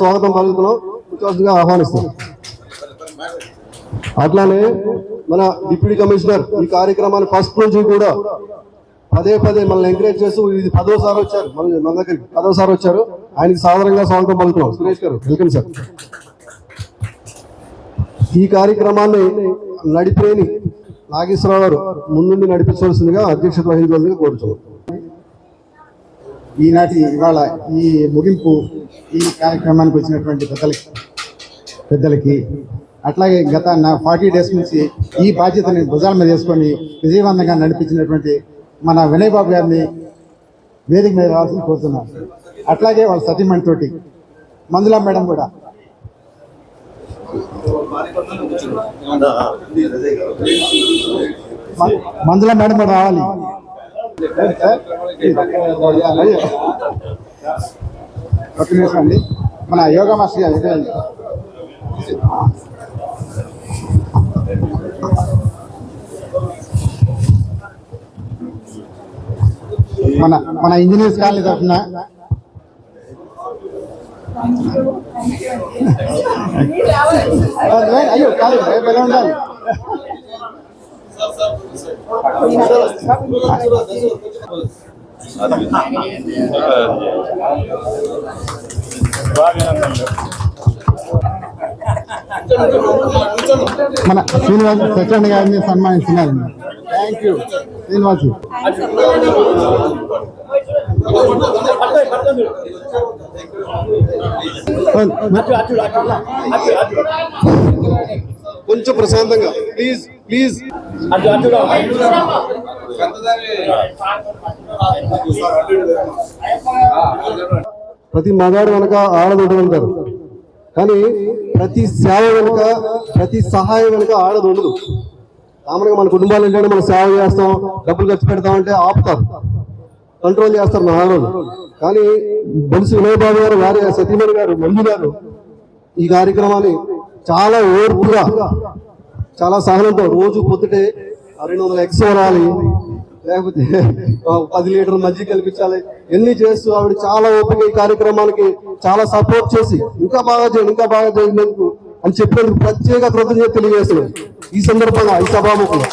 స్వాగతం పలుకుతున్నాం, విశ్వాసంగా ఆహ్వానిస్తున్నాం. అట్లానే మన డిప్యూటీ కమిషనర్ ఈ కార్యక్రమాన్ని ఫస్ట్ నుంచి కూడా పదే మనల్ని ఎంకరేజ్ చేస్తూ ఇది 10వ వచ్చారు మన దగ్గరికి, 10వ వచ్చారు. ఆయనకి సాధారణంగా స్వాగతం పలుకుతున్నాం. సురేష్ గారు వెల్కమ్ సార్. ఈ కార్యక్రమాన్ని నడిపేని నాగేశ్వరరావు గారు ముందుండి నడిపించవలసిందిగా అధ్యక్షత వహించవలసిందిగా కోరుతున్నాం. ఇవాళ ఈ ముగింపు ఈ కార్యక్రమానికి వచ్చినటువంటి పెద్దలకి అట్లాగే గత 40 డేస్ నుంచి ఈ బాధ్యతని భుజాల మీద వేసుకొని విజయవంతంగా నడిపించినటువంటి మన వినయ్ బాబు గారిని వేదిక మీద రావాల్సింది కోరుతున్నాం. అట్లాగే వాళ్ళ సతీమణితోటి మంజులా మేడం కూడా రావాలి. ఒక నిమిషం అండి, మన యోగా మాస్టర్ గారు మన ఇంజనీర్స్ కాలనీ తరఫున అయ్యో కాదు ఎలా ఉండాలి. మన శ్రీనివాస్ సత్యనారాయణ గారిని సన్మానిస్తున్నారు. Thank you Srinivas. కొంచెం ప్రశాంతంగా ప్లీజ్ ప్లీజ్. ప్రతి మగాడు వెనక ఆడదొడు ఉంటారు, కానీ ప్రతి సేవ వెనుక ప్రతి సహాయం వెనుక ఆడదొండదు. కామన్గా మన కుటుంబాలు ఏంటంటే మనం సేవ చేస్తాం, డబ్బులు ఖర్చు పెడతామంటే ఆపుతారు, కంట్రోల్ చేస్తారు మన ఆడవాళ్ళు. కానీ బొలుసు వినయ్ బాబు గారు, వారి సతీమణి గారు, మంజు గారు ఈ కార్యక్రమాన్ని చాలా ఓర్పుగా చాలా సహనంతో రోజు పొద్దుటే 200 ఎగ్స్ వరాలి, లేకపోతే 10 లీటర్ల మజ్జిగ కల్పించాలి, ఎన్ని చేస్తూ ఆవిడ చాలా ఓపిక ఈ కార్యక్రమానికి చాలా సపోర్ట్ చేసి ఇంకా బాగా చేసినందుకు అని చెప్పినందుకు ప్రత్యేక కృతజ్ఞత తెలియజేస్తున్నాను ఈ సందర్భంగా ఈ సభాముఖంగా.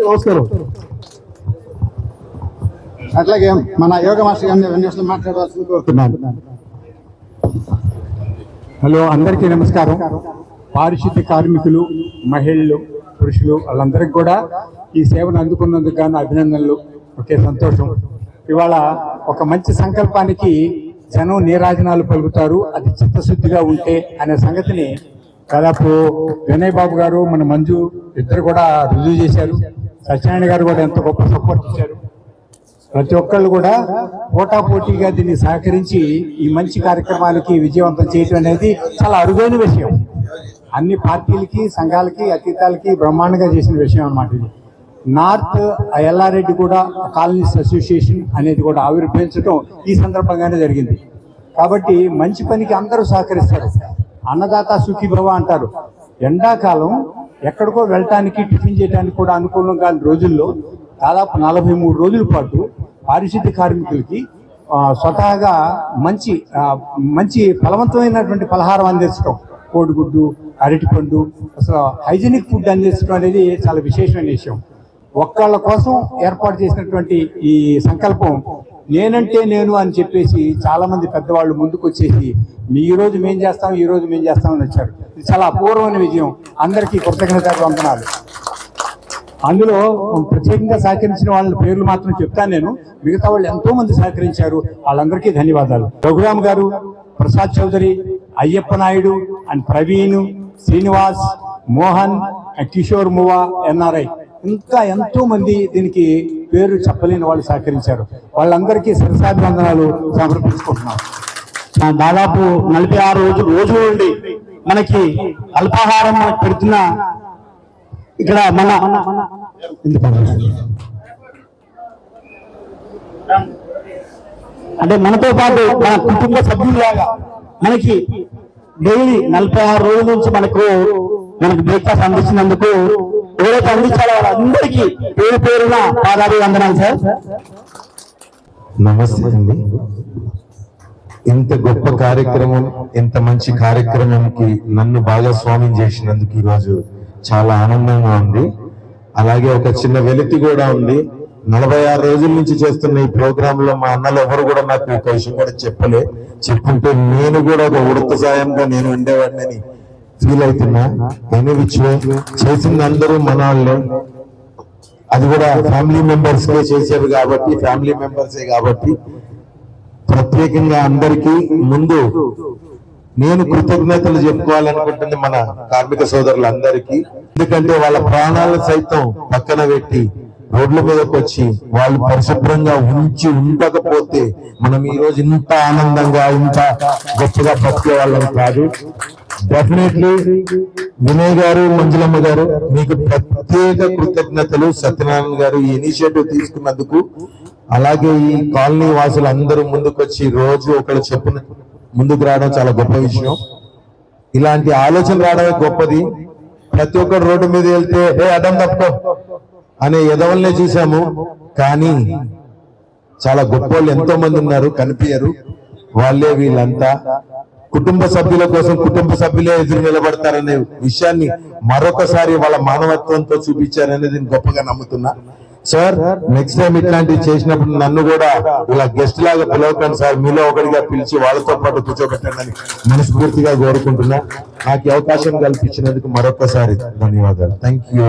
నమస్కారం. అట్లాగే మన యోగ మాస్టర్ గారిని మాట్లాడవలసింది కోరుతున్నాను. హలో, అందరికీ నమస్కారం. పారిశుద్ధ్య కార్మికులు, మహిళలు, పురుషులు వాళ్ళందరికీ కూడా ఈ సేవను అందుకున్నందుకు గాను అభినందనలు. ఒకే సంతోషం. ఇవాళ ఒక మంచి సంకల్పానికి జనం నీరాజనాలు పలుకుతారు, అది చిత్తశుద్ధిగా ఉంటే అనే సంగతిని దాదాపు వినయ్ బాబు గారు, మన మంజు ఇద్దరు కూడా రుజువు చేశారు. సత్యనారాయణ గారు కూడా ఎంతో గొప్ప సపోర్ట్ ఇచ్చారు. ప్రతి ఒక్కళ్ళు కూడా పోటాపోటీగా దీన్ని సహకరించి ఈ మంచి కార్యక్రమాలకి విజయవంతం చేయటం అనేది చాలా అరుదైన విషయం. అన్ని పార్టీలకి, సంఘాలకి, అతీతాలకి బ్రహ్మాండంగా చేసిన విషయం అన్నమాట. ఇది నార్త్ ఎల్లారెడ్డి కూడా కాలనీస్ అసోసియేషన్ అనేది కూడా ఆవిర్భవించడం ఈ సందర్భంగానే జరిగింది. కాబట్టి మంచి పనికి అందరూ సహకరిస్తారు. అన్నదాత సుఖీభవ అంటారు. ఎండాకాలం ఎక్కడికో వెళ్ళటానికి, టిఫిన్ చేయడానికి కూడా అనుకూలం కాని రోజుల్లో దాదాపు 43 రోజుల పాటు పారిశుద్ధ్య కార్మికులకి స్వతహాగా మంచి ఫలవంతమైనటువంటి పలహారం అందించడం, కోడిగుడ్డు, అరటిపండు, అసలు హైజీనిక్ ఫుడ్ అందించడం అనేది చాలా విశేషమైన విషయం. ఒక్కళ్ళ కోసం ఏర్పాటు చేసినటువంటి ఈ సంకల్పం నేనంటే నేను అని చెప్పేసి చాలా మంది పెద్దవాళ్ళు ముందుకు వచ్చేసి ఈ రోజు మేం చేస్తామని వచ్చారు. ఇది చాలా అపూర్వమైన విజయం. అందరికీ కృతజ్ఞతలు, వందనాలు. అందులో ప్రత్యేకంగా సహకరించిన వాళ్ళ పేర్లు మాత్రం చెప్తాను నేను. మిగతా వాళ్ళు ఎంతో మంది సహకరించారు, వాళ్ళందరికీ ధన్యవాదాలు. రఘురామ్ గారు, ప్రసాద్ చౌదరి, అయ్యప్ప నాయుడు అండ్ ప్రవీణ్, శ్రీనివాస్, మోహన్, కిషోర్ మువా, ఎన్ఆర్ఐ, ఇంకా ఎంతో మంది దీనికి పేరు చెప్పలేని వాళ్ళు సహకరించారు. వాళ్ళందరికీ శిరసాభివందనాలు సమర్పించుకుంటున్నాం. దాదాపు 46 రోజుల నుండి మనకి అల్పాహారం పెడుతున్న ఇక్కడ అంటే మనతో పాటు మన కుటుంబ సభ్యులాగా మనకి డైలీ 46 రోజుల నుంచి మనకు బ్రేక్ఫాస్ట్ అందించినందుకు ఎవరైతే అందించాలో వాళ్ళందరికీ పేరున పాదాభివందనాలు సార్. నమస్తే అండి. ఇంత గొప్ప కార్యక్రమం, ఇంత మంచి కార్యక్రమానికి నన్ను భాగస్వామ్యం చేసినందుకు ఈరోజు చాలా ఆనందంగా ఉంది. అలాగే ఒక చిన్న వెలితి కూడా ఉంది. 46 రోజుల నుంచి చేస్తున్న ఈ ప్రోగ్రామ్ లో మా అన్నలు ఎవరు కూడా నాకు ఒక విషయం కూడా చెప్పుంటే నేను కూడా ఒక ఉడత సాయంగా నేను ఉండేవాడిని ఫీల్ అవుతున్నా. ఎనివిచ్వే చేసింది అందరూ మన వాళ్ళే, అది కూడా ఫ్యామిలీ మెంబర్స్ కే చేసేవి కాబట్టి, ఫ్యామిలీ మెంబర్సే కాబట్టి ప్రత్యేకంగా అందరికీ ముందు నేను కృతజ్ఞతలు చెప్పుకోవాలనుకుంటుంది మన కార్మిక సోదరులందరికీ. ఎందుకంటే వాళ్ళ ప్రాణాలను సైతం పక్కన పెట్టి రోడ్ల మీదకి వచ్చి వాళ్ళు పరిశుభ్రంగా ఉండకపోతే మనం ఈ రోజు ఇంత ఆనందంగా ఇంత గొప్పగా బతికే వాళ్ళం కాదు. డెఫినెట్లీ వినయ్ గారు, మంజులమ్మ గారు మీకు ప్రత్యేక కృతజ్ఞతలు. సత్యనారాయణ గారు ఈ ఇనిషియేటివ్ తీసుకున్నందుకు, అలాగే ఈ కాలనీ వాసులు అందరూ ముందుకొచ్చి రోజు ఒకళ్ళు చెప్పున ముందుకు రావడం చాలా గొప్ప విషయం. ఇలాంటి ఆలోచన రావడమే గొప్పది. ప్రతి ఒక్కరు రోడ్డు మీద వెళ్తే అడ్డం తప్పుకో అనే ఎదవల్నే చూసాము, కానీ చాలా గొప్ప వాళ్ళు ఎంతో మంది ఉన్నారు, కనిపించరు. వాళ్ళే వీళ్ళంతా కుటుంబ సభ్యుల కోసం కుటుంబ సభ్యులే ఎదురు నిలబడతారనే విషయాన్ని మరొకసారి వాళ్ళ మానవత్వంతో చూపించారనేది నేను గొప్పగా నమ్ముతున్నా. సార్, నెక్స్ట్ టైం ఇట్లాంటివి చేసినప్పుడు నన్ను కూడా ఇలా గెస్ట్ లాగా పిలవకండి సార్, మీలో ఒకటిగా పిలిచి వాళ్ళతో పాటు కూర్చోబెట్టండి అని మనస్ఫూర్తిగా కోరుకుంటున్నా. నాకు అవకాశం కల్పించినందుకు మరొకసారి ధన్యవాదాలు. Thank you.